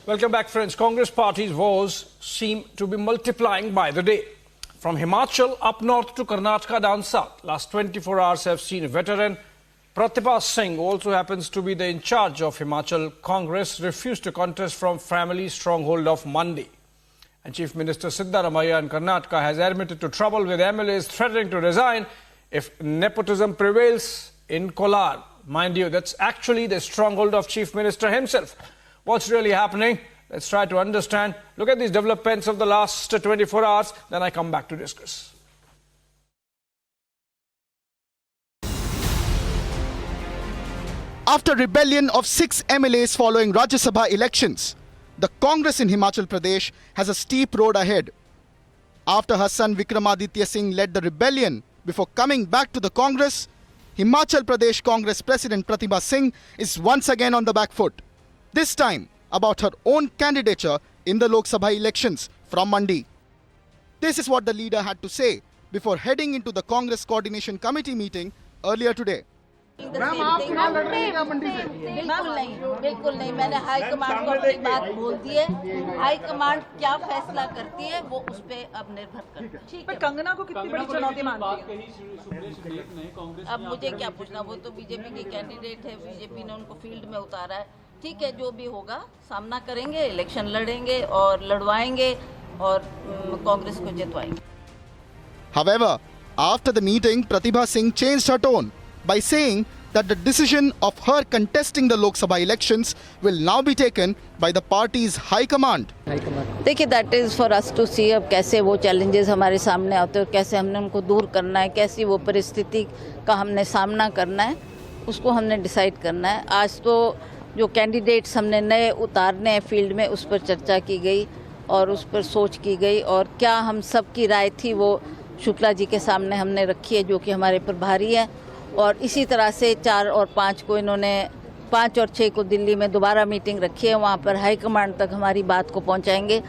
Welcome back, friends. Congress party's woes seem to be multiplying by the day. From Himachal up north to Karnataka down south, last 24 hours have seen veteran Pratibha Singh, who also happens to be the in charge of Himachal Congress, refused to contest from family stronghold of Mandi. And Chief Minister Siddaramaiah in Karnataka has admitted to trouble with MLAs threatening to resign if nepotism prevails in Kolar. Mind you, that's actually the stronghold of Chief Minister himself. What's really happening? Let's try to understand. Look at these developments of the last 24 hours, then I come back to discuss. After rebellion of 6 MLAs following Rajya Sabha elections, the Congress in Himachal Pradesh has a steep road ahead. After her son Vikramaditya Singh led the rebellion before coming back to the Congress, Himachal Pradesh Congress President Pratibha Singh is once again on the back foot. This time about her own candidature in the Lok Sabha elections from Mandi. This is what the leader had to say before heading into the Congress Coordination Committee meeting earlier today. Ma'am आप चुनाव लड़ रही हैं मंडी से? बिल्कुल नहीं मैंने high command को अपनी बात बोल दी है। हाई कमांड क्या फैसला करती है वो उस पे अब निर्भर करता है। ठीक है। कंगना को कितनी बड़ी चुनौती मानती है? अब मुझे क्या पूछना, वो तो बीजेपी के कैंडिडेट है, बीजेपी ने उनको फील्ड में उतारा है। ठीक है, जो भी होगा सामना करेंगे, इलेक्शन लड़ेंगे और लड़वाएंगे और कांग्रेस को जितवाएंगे। However, after the meeting, Pratibha Singh changed her tone by saying that the decision of her contesting the Lok Sabha elections will now be taken by the party's high command. देखिए, that is for us to see अब कैसे वो challenges हमारे सामने आते हैं, कैसे हमने उनको दूर करना है, कैसी वो परिस्थिति का हमने सामना करना है, उसको हमने डिसाइड करना है। आज तो जो कैंडिडेट्स हमने नए उतारने हैं फील्ड में, उस पर चर्चा की गई और उस पर सोच की गई और क्या हम सब की राय थी वो शुक्ला जी के सामने हमने रखी है, जो कि हमारे प्रभारी हैं। और इसी तरह से 4 और 5 को इन्होंने 5 और 6 को दिल्ली में दोबारा मीटिंग रखी है, वहाँ पर हाई कमांड तक हमारी बात को पहुँचाएंगे।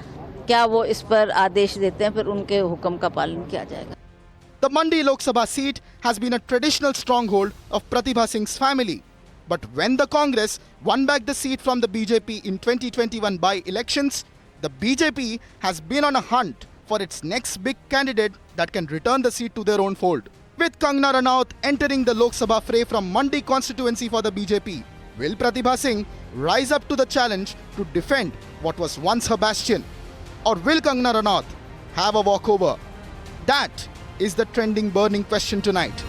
क्या वो इस पर आदेश देते हैं, फिर उनके हुक्म का पालन किया जाएगा। The Mandi Lok Sabha seat has been a traditional stronghold of Pratibha Singh's family. But when the Congress won back the seat from the BJP in 2021 by-elections, the BJP has been on a hunt for its next big candidate that can return the seat to their own fold. With Kangana entering the Lok Sabha fray from Mandi constituency for the BJP, will Pratibha Singh rise up to the challenge to defend what was once her bastion? Or will Kangana have a walkover? That is the trending burning question tonight.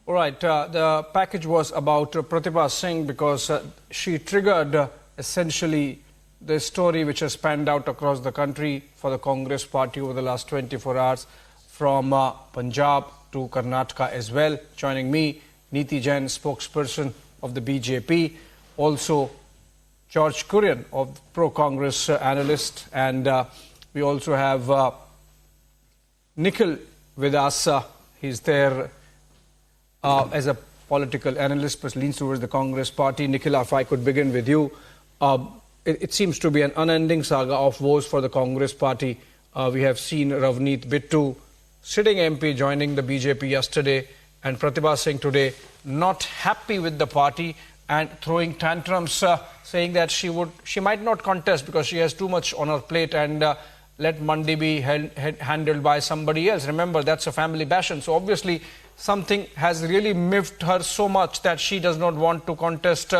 All right, the package was about Pratibha Singh because she triggered essentially the story which has panned out across the country for the Congress party over the last 24 hours, from Punjab to Karnataka as well. Joining me, Neeti Jain, spokesperson of the BJP, also George Kurian, of pro-Congress analyst, and we also have Nikhil with us. He's there as a political analyst, but leans towards the Congress party. Nikhil, if I could begin with you. It seems to be an unending saga of woes for the Congress party. We have seen Ravneet Bittu, sitting MP, joining the BJP yesterday, and Pratibha Singh today not happy with the party and throwing tantrums, saying that she might not contest because she has too much on her plate and let Mandi be handled by somebody else. Remember, that's a family bastion. So obviously something has really miffed her so much that she does not want to contest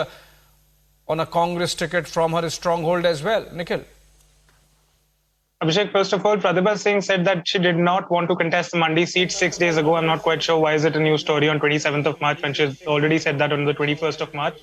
on a Congress ticket from her stronghold as well. Nikhil. Abhishek, first of all, Pratibha Singh said that she did not want to contest the Mandi seat 6 days ago. I'm not quite sure why is it a new story on 27th of March when she already said that on the 21st of March.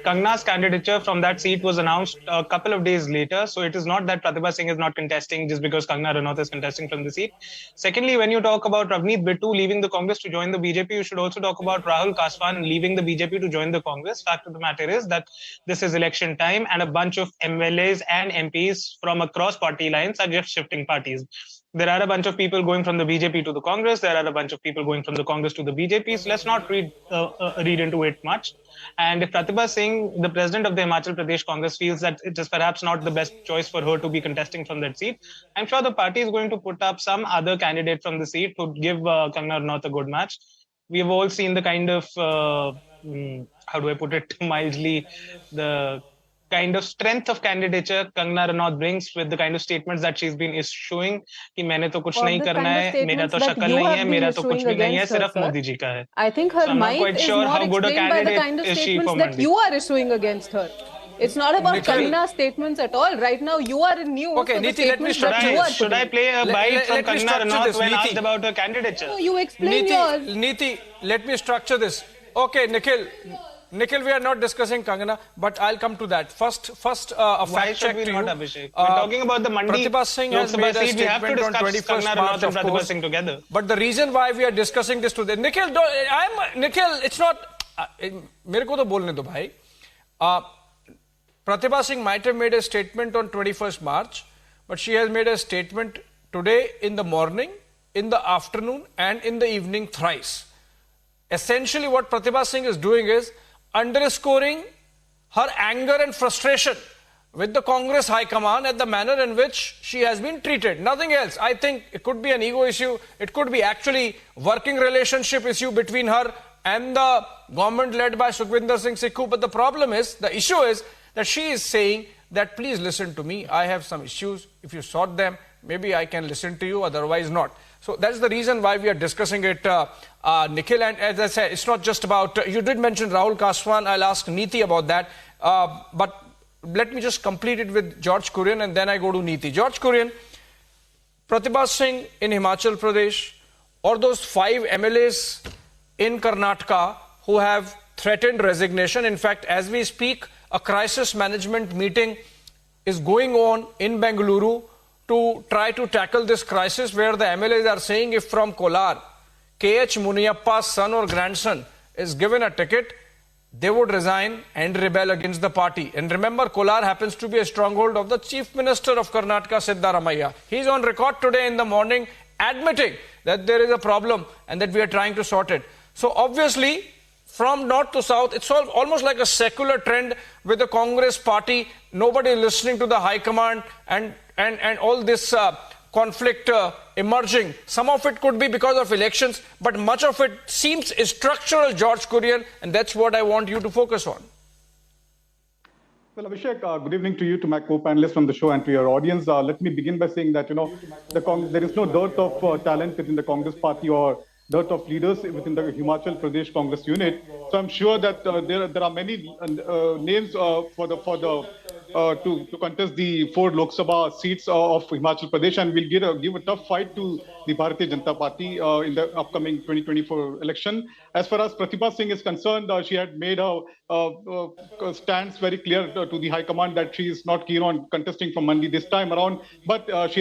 Kangana's candidature from that seat was announced a couple of days later. So it is not that Pratibha Singh is not contesting just because Kangana Ranaut is contesting from the seat. Secondly, when you talk about Ravneet Bittu leaving the Congress to join the BJP, you should also talk about Rahul Kaswan leaving the BJP to join the Congress. Fact of the matter is that this is election time and a bunch of MLAs and MPs from across party lines are just shifting parties. There are a bunch of people going from the BJP to the Congress. There are a bunch of people going from the Congress to the BJP. So let's not read into it much. And if Pratibha Singh, the president of the Himachal Pradesh Congress, feels that it is perhaps not the best choice for her to be contesting from that seat, I'm sure the party is going to put up some other candidate from the seat to give Kangana Ranaut a good match. We have all seen the kind of how do I put it mildly, the kind of strength of candidature Kangana Ranaut brings with the kind of statements that she's been issuing कि मैंने तो कुछ Or नहीं the करना kind of है, मेरा statements तो that शक्ल you नहीं है, have been मेरा तो कुछ issuing भी नहीं है, against her, सिर्फ sir. मोदी जी का है. I think her So I'm not might quite is sure more how good a explained by the candidate kind of is she statements for that Mandi. you are issuing against her. It's not about Nikhil. Kangana's statements at all. Right now, you are in news Okay, for the Niti, let me statements that structure you are this. Should I putting. play a bite from let me Kangana structure Ranaut this, when Niti. asked about her candidature? No, you explain your... Niti, let me structure this. Okay, Nikhil, we are not discussing Kangana, but I'll come to that. First, a Why fact should check we to not, you. Abhishek? We're talking about the Mandi Pratibha Singh Lok has Sabha made a seat. We have to statement on discuss 21st Kangana March, Ranaut and of Pratibha course. Singh together. But the reason why we are discussing this today, Nikhil, it's not. मेरे को तो बोलने दो भाई. Pratibha Singh might have made a statement on 21st March, but she has made a statement today in the morning, in the afternoon, and in the evening thrice. Essentially, what Pratibha Singh is doing is underscoring her anger and frustration with the Congress High Command at the manner in which she has been treated. Nothing else. I think it could be an ego issue. It could be actually working relationship issue between her and the government led by Sukhvinder Singh Sikhu. But the issue is that she is saying that please listen to me. I have some issues. If you sort them, maybe I can listen to you, otherwise not. So that's the reason why we are discussing it, Nikhil. And as I said, it's not just about, you did mention Rahul Kaswan. I'll ask Niti about that. But let me just complete it with George Kurian and then I go to Niti. George Kurian, Pratibha Singh in Himachal Pradesh, or those 5 MLAs in Karnataka who have threatened resignation. In fact, as we speak, a crisis management meeting is going on in Bengaluru to try to tackle this crisis, where the MLAs are saying if from Kolar, KH Muniyappa's son or grandson is given a ticket, they would resign and rebel against the party. And remember, Kolar happens to be a stronghold of the Chief Minister of Karnataka, Siddaramaiah. He's on record today in the morning admitting that there is a problem and that we are trying to sort it. So obviously, from north to south, it's almost like a secular trend with the Congress party. Nobody listening to the High Command and all this conflict emerging. Some of it could be because of elections, but much of it seems structural, George Kurian, and that's what I want you to focus on. Well, Abhishek, good evening to you, to my co-panelists on the show, and to your audience. Let me begin by saying that, there is no dearth of talent within the Congress party or dearth of leaders within the Himachal Pradesh Congress unit. So I'm sure that there are many names to contest the 4 Lok Sabha seats of Himachal Pradesh, and will give a tough fight to the Bharatiya Janata Party in the upcoming 2024 election. As far as Pratibha Singh is concerned, she had made her stance very clear to the High Command that she is not keen on contesting from Mandi this time around, but she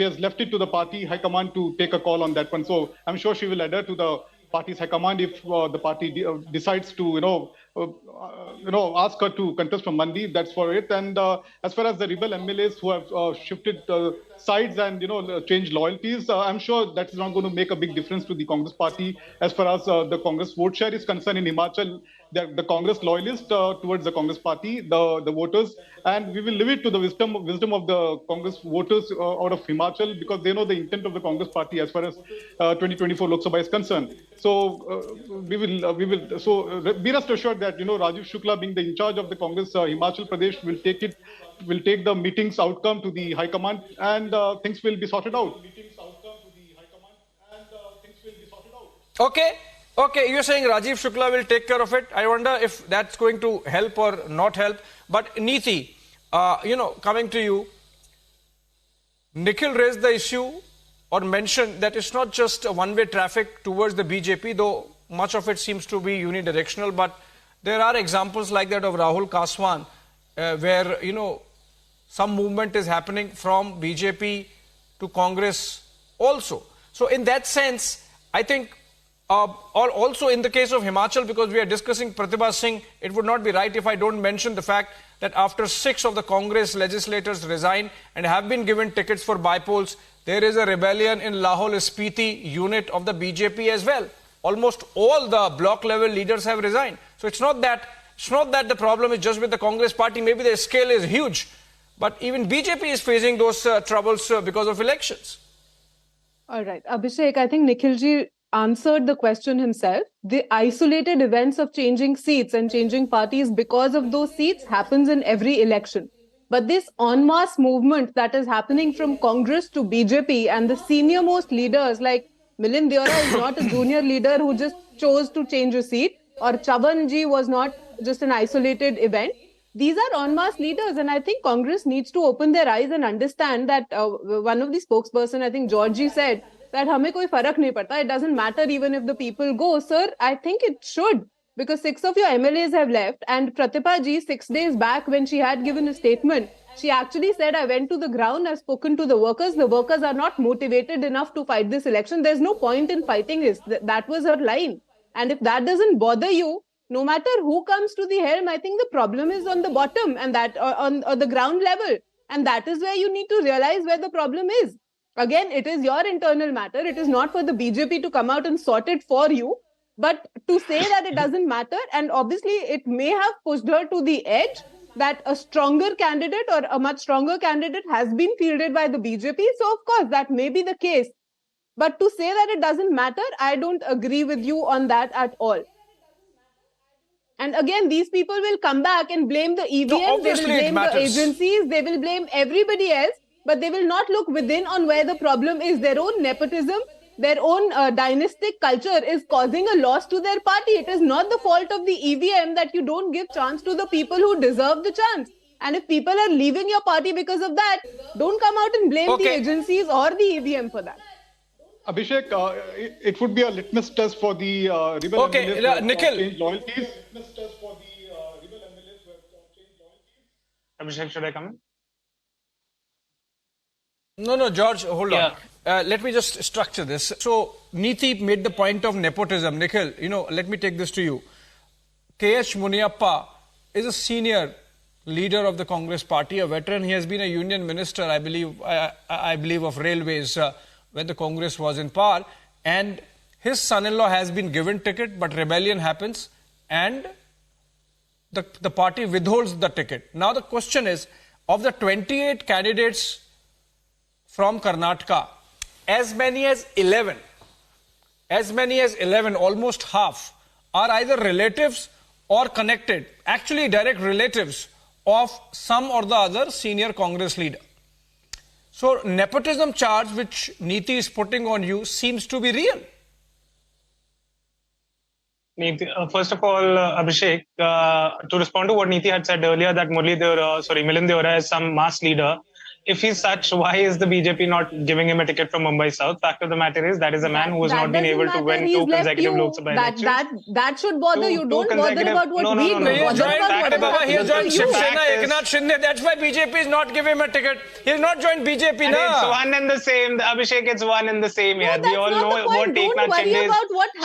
has left it to the party High Command to take a call on that one. So I'm sure she will adhere to the party's High Command if the party decides to, ask her to contest from Mandi. That's for it. And as far as the rebel MLAs who have shifted sides and changed loyalties, I'm sure that's not going to make a big difference to the Congress party. As far as the Congress vote share is concerned in Himachal, the Congress loyalists towards the Congress party, the voters, and we will leave it to the wisdom of the Congress voters out of Himachal, because they know the intent of the Congress party as far as 2024 Lok Sabha is concerned. So we will. So be rest assured that Rajiv Shukla, being the in charge of the Congress Himachal Pradesh, will take the meeting's outcome to the High Command, and things will be sorted out. Okay, you're saying Rajiv Shukla will take care of it. I wonder if that's going to help or not help. But Niti, coming to you, Nikhil raised the issue or mentioned that it's not just a one-way traffic towards the BJP, though much of it seems to be unidirectional. But there are examples like that of Rahul Kaswan, where, some movement is happening from BJP to Congress also. So in that sense, I think also in the case of Himachal, because we are discussing Pratibha Singh, it would not be right if I don't mention the fact that after 6 of the Congress legislators resign and have been given tickets for bypolls, there is a rebellion in Lahore-Spiti unit of the BJP as well. Almost all the block level leaders have resigned. So it's not that the problem is just with the Congress party. Maybe the scale is huge, but even BJP is facing those troubles because of elections. All right, Abhishek, I think Nikhilji answered the question himself. The isolated events of changing seats and changing parties because of those seats happens in every election. But this en masse movement that is happening from Congress to BJP and the senior most leaders like Milind Deora is not a junior leader who just chose to change a seat, or Chavanji was not just an isolated event. These are en masse leaders, and I think Congress needs to open their eyes and understand that one of the spokesperson, I think Georgie, said that हमें कोई फर्क नहीं पड़ता. It doesn't matter even if the people go. Sir, I think it should, because 6 of your MLAs have left, and Pratibha ji 6 days back when she had given a statement, she actually said, I went to the ground, I've spoken to the workers are not motivated enough to fight this election. There's no point in fighting this. That was her line. And if that doesn't bother you, no matter who comes to the helm, I think the problem is on the bottom and that on the ground level. And that is where you need to realize where the problem is. Again, it is your internal matter. It is not for the BJP to come out and sort it for you. But to say that it doesn't matter, and obviously it may have pushed her to the edge, that a stronger candidate or a much stronger candidate has been fielded by the BJP. So, of course, that may be the case. But to say that it doesn't matter, I don't agree with you on that at all. And again, these people will come back and blame the EVM, they will blame the agencies, they will blame everybody else, but they will not look within on where the problem is. Their own nepotism, their own dynastic culture is causing a loss to their party. It is not the fault of the EVM that you don't give chance to the people who deserve the chance. And if people are leaving your party because of that, don't come out and blame the agencies or the EVM for that. Abhishek, it would be a litmus test for the rebel MLAs Nikhil. change loyalties. Abhishek, should I come in? No, George, hold on. Let me just structure this. So, Neeti made the point of nepotism. Nikhil, let me take this to you. K.H. Muniappa is a senior leader of the Congress party, a veteran. He has been a union minister, I believe, of railways when the Congress was in power. And his son-in-law has been given ticket, but rebellion happens and the party withholds the ticket. Now the question is, of the 28 candidates from Karnataka, as many as 11, almost half, are either relatives or connected, actually direct relatives of some or the other senior Congress leader. So, nepotism charge which Neeti is putting on you seems to be real. First of all, Abhishek, to respond to what Neeti had said earlier, that Milind Deora is some mass leader. If he's such, why is the BJP not giving him a ticket from Mumbai South? Fact of the matter is, that is a man who has not been able to win 2 consecutive Lok Sabha elections. That should bother you. Don't bother about what we do. He has joined Shiv Sena, Eknath Shinde. That's why BJP is not giving him a ticket. He has not joined BJP. It's one and the same. Abhishek, it's one and the same. We all know what Eknath Shinde is,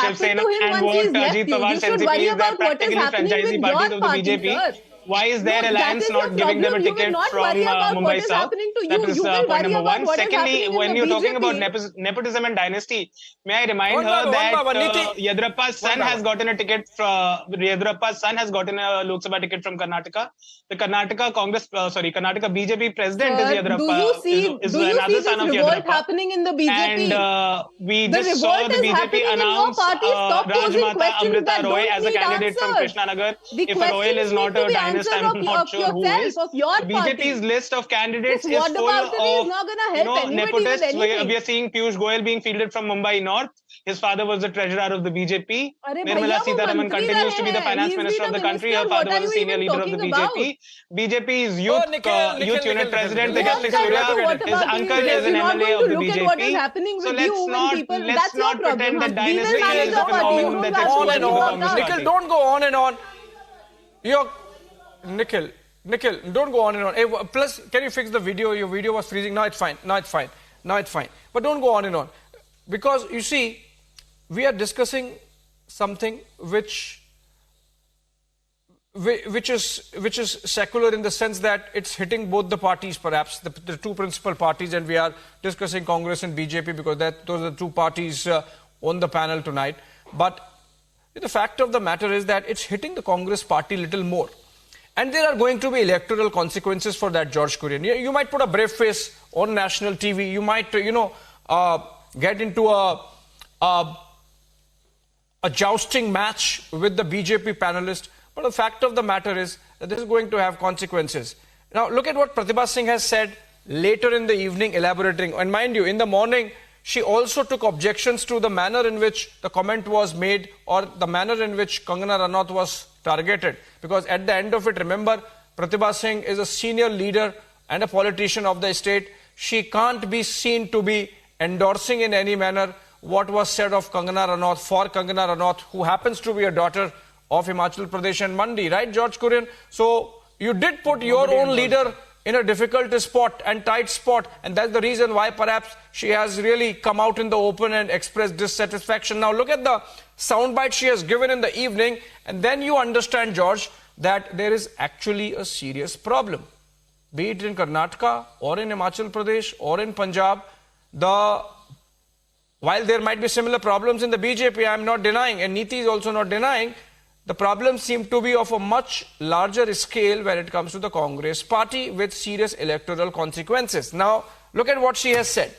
Shiv Sena, and what Ajit Pawar's NCP is. They're practically franchisee parties of the BJP. Why is their alliance not giving them a ticket from Mumbai South? That is point number one. Secondly, when you're talking about nepotism and dynasty, may I remind her that Yediyurappa's son has gotten a ticket Yediyurappa's son has gotten a Lok Sabha ticket from Karnataka. The Karnataka Karnataka BJP president is Yediyurappa. Is another son of Yediyurappa. Happening in the BJP? And we just saw the BJP announce Rajmata Amrita Roy as a candidate from Krishnanagar. If a royal is not a dynasty, I'm not sure who is. The BJP's list of candidates is full of nepotists. We are seeing Piyush Goyal being fielded from Mumbai North. His father was the treasurer of the BJP. Nirmala Sitharaman continues to be the finance minister of the country. Her father was a senior leader of the BJP. BJP's youth unit president, Tejasvi Surya, his uncle is an MLA of the BJP. So let's not pretend that dynasty is a phenomenon that's exclusive to the Congress party. Nikhil, don't go on and on. Nikhil, don't go on and on. Hey, plus, can you fix the video? Your video was freezing. Now it's fine. But don't go on and on. Because, you see, we are discussing something which is secular in the sense that it's hitting both the parties, perhaps, the two principal parties, and we are discussing Congress and BJP because those are the two parties on the panel tonight. But the fact of the matter is that it's hitting the Congress party a little more. And there are going to be electoral consequences for that, George Kurian. You might put a brave face on national TV. You might, get into a a jousting match with the BJP panelist. But the fact of the matter is that this is going to have consequences. Now, look at what Pratibha Singh has said later in the evening, elaborating. And mind you, in the morning, she also took objections to the manner in which the comment was made or the manner in which Kangana Ranaut was targeted. Because at the end of it, remember, Pratibha Singh is a senior leader and a politician of the state. She can't be seen to be endorsing in any manner what was said of Kangana Ranaut for Kangana Ranaut, who happens to be a daughter of Himachal Pradesh and Mandi, right, George Kurian? So you did put your own leader in a difficult spot and tight spot, and that's the reason why perhaps she has really come out in the open and expressed dissatisfaction. Now look at the soundbite she has given in the evening, and then you understand, George, that there is actually a serious problem. Be it in Karnataka or in Himachal Pradesh or in Punjab, while there might be similar problems in the BJP, I am not denying, and Niti is also not denying, the problems seem to be of a much larger scale when it comes to the Congress party with serious electoral consequences. Now, look at what she has said.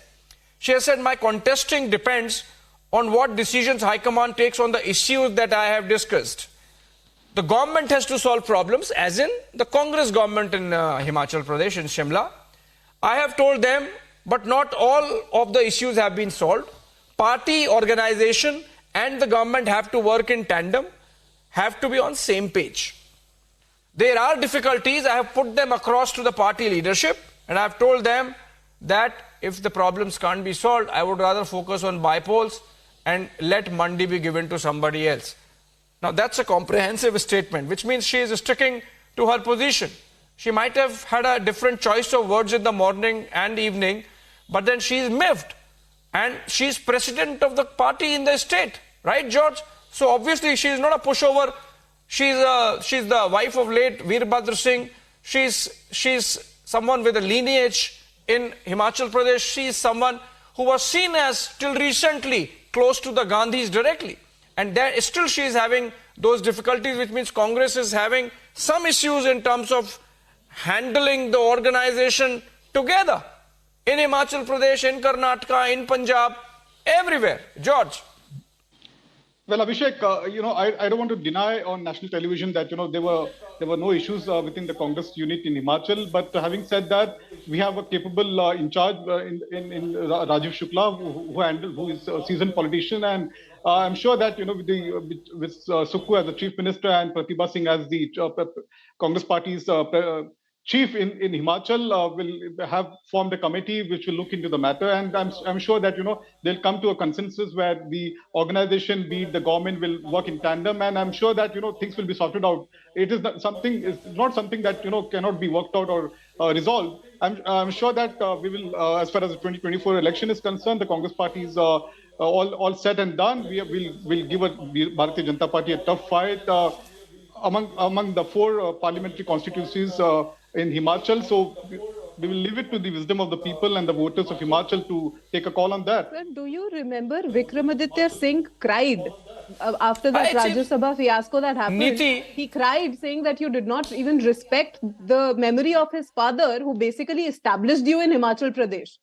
She has said, my contesting depends on what decisions High Command takes on the issues that I have discussed. The government has to solve problems, as in the Congress government in Himachal Pradesh, in Shimla. I have told them, but not all of the issues have been solved. Party, organization and the government have to work in tandem, have to be on same page. There are difficulties. I have put them across to the party leadership and I have told them that if the problems can't be solved, I would rather focus on bypolls and let Mandi be given to somebody else. Now that's a comprehensive statement, which means she is sticking to her position. She might have had a different choice of words in the morning and evening, but then she is miffed. And she is president of the party in the state, right, George? So obviously she is not a pushover. She's the wife of late Veerbhadra Singh. She's someone with a lineage in Himachal Pradesh. She is someone who was seen as till recently close to the Gandhis directly. And there still she is having those difficulties, which means Congress is having some issues in terms of handling the organization together. In Himachal Pradesh, in Karnataka, in Punjab, everywhere. George. Well, Abhishek, I don't want to deny on national television that there were no issues within the Congress unit in Himachal. But having said that, we have a capable in charge in Rajiv Shukla, who is a seasoned politician, and I'm sure that with Sukhu as the chief minister and Pratibha Singh as the Congress party's chief in Himachal will have formed a committee which will look into the matter, and I'm sure that they'll come to a consensus where the organization, be it the government, will work in tandem, and I'm sure that things will be sorted out. It is not something that cannot be worked out or resolved. I'm sure that we will, as far as the 2024 election is concerned, the Congress party is all set and done. We'll give Bharatiya Janata Party a tough fight among the four parliamentary constituencies in Himachal. So we will leave it to the wisdom of the people and the voters of Himachal to take a call on that. Sir, do you remember Vikramaditya Singh cried after that Rajya Sabha fiasco that happened? Niti. He cried saying that you did not even respect the memory of his father, who basically established you in Himachal Pradesh.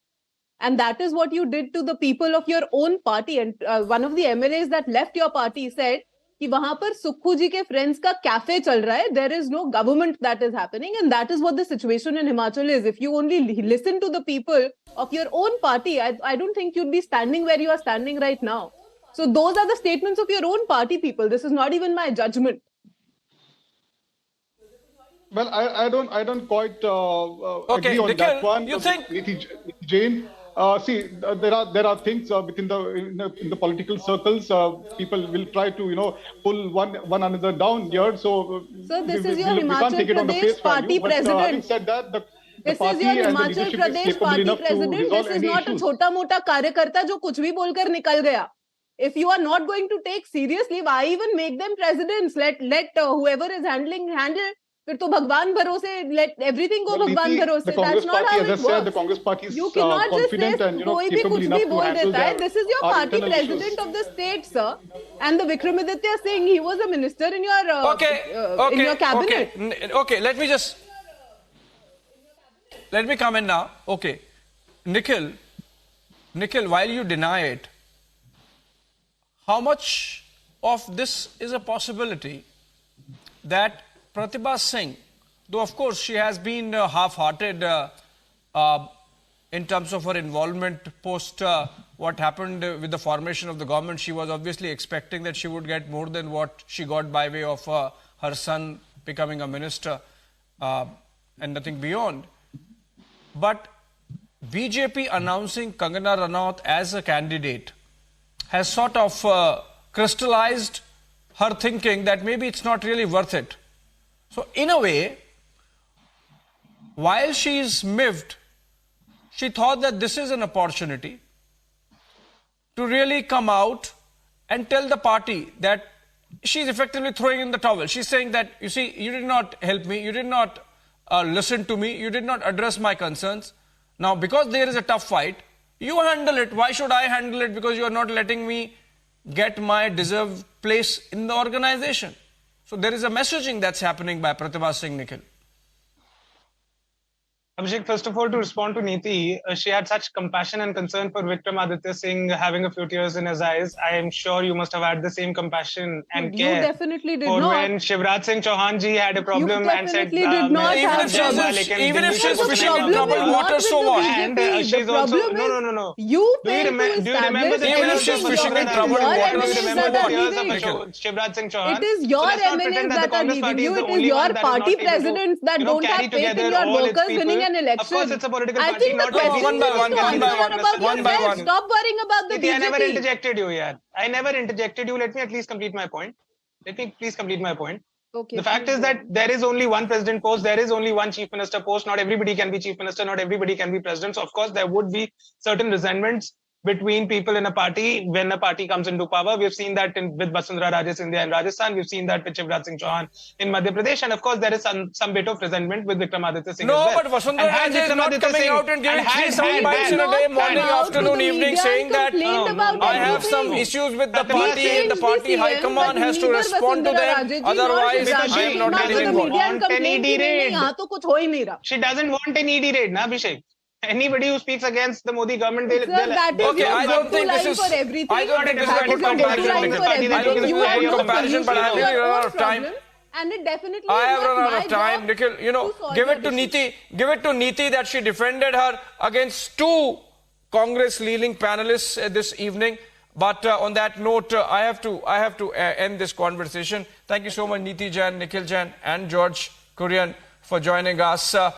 And that is what you did to the people of your own party. And one of the MLAs that left your party said कि वहां पर सुक्खू जी के friends का cafe चल रहा है, there is no government that is happening, and that is what the situation in Himachal is. If you only listen to the people of your own party, I don't think you'd be standing where you are standing right now. So those are the statements of your own party people. This is not even my judgment. Well, I don't quite agree on Nikhil, that one. You think Niti Jain? See, there are things within the political circles. People will try to pull one another down here. So this is your Himachal Pradesh party president. Having said that, this is your Himachal Pradesh party president. This is not a chota mota karyakarta जो कुछ भी बोलकर निकल गया. If you are not going to take seriously, why even make them presidents? Let whoever is handle. फिर तो भगवान भरोसे, let everything go भगवान भरोसे. That's not how it works. The Congress party is you cannot just say कोई भी कुछ भी बोल देता है. This is your party president of the state, sir. And the Vikramaditya Singh, he was a minister in your in your cabinet. Okay, let me come in now. Okay, Nikhil, while you deny it, how much of this is a possibility that Pratibha Singh, though of course she has been half-hearted in terms of her involvement post what happened with the formation of the government, she was obviously expecting that she would get more than what she got by way of her son becoming a minister and nothing beyond. But BJP announcing Kangana Ranaut as a candidate has sort of crystallized her thinking that maybe it's not really worth it. So in a way, while she is miffed, she thought that this is an opportunity to really come out and tell the party that she's effectively throwing in the towel. She's saying that, you see, you did not help me, you did not listen to me, you did not address my concerns. Now, because there is a tough fight, you handle it. Why should I handle it? Because you are not letting me get my deserved place in the organization. So there is a messaging that's happening by Pratibha Singh, Nikhil. Abhishek, first of all, to respond to Neeti, she had such compassion and concern for Vikramaditya Singh having a few tears in his eyes. I am sure you must have had the same compassion and care. You definitely did for not. when Shivraj Singh Chauhan ji had a problem and said, did not even if she's fishing in troubled water, so what? And she's also, no. You do you remember the even if she's fishing in troubled water, do you remember the tears of Shivraj Singh Chauhan? It is your eminence that are leaving you. It is your party presidents that don't have faith in your workers winning an election. Of course, it's a political party. I think the question one by one. Stop worrying about the BJP. I never interjected you, yaar. I never interjected you. Let me at least complete my point. Okay, the fact is that there is only one president post, there is only one chief minister post. Not everybody can be chief minister, not everybody can be president. So, of course, there would be certain resentments between people in a party when a party comes into power. We've seen that with Vasundhara Raje Scindia in Rajasthan. We've seen that with Shivraj Singh Chauhan in Madhya Pradesh. And of course, there is some bit of resentment with Vikramaditya Singh as well. But Vasundhara Raje is not coming out and giving 3 sound bites in a day, morning, afternoon, evening, saying that I have some issues with the party and the party high command has to respond to them. Otherwise, I am not getting involved. She doesn't want an ED raid, na Abhishek? Anybody who speaks against the Modi government, they'll okay, I don't think this is a good comparison, but I have really run out of time. And it definitely I have run out of time. Nikhil, give it to Neeti that she defended her against 2 Congress-leaning panelists this evening. But on that note, I have to end this conversation. Thank you so much, Neeti Jain, Nikhil Jain, and George Kurian for joining us.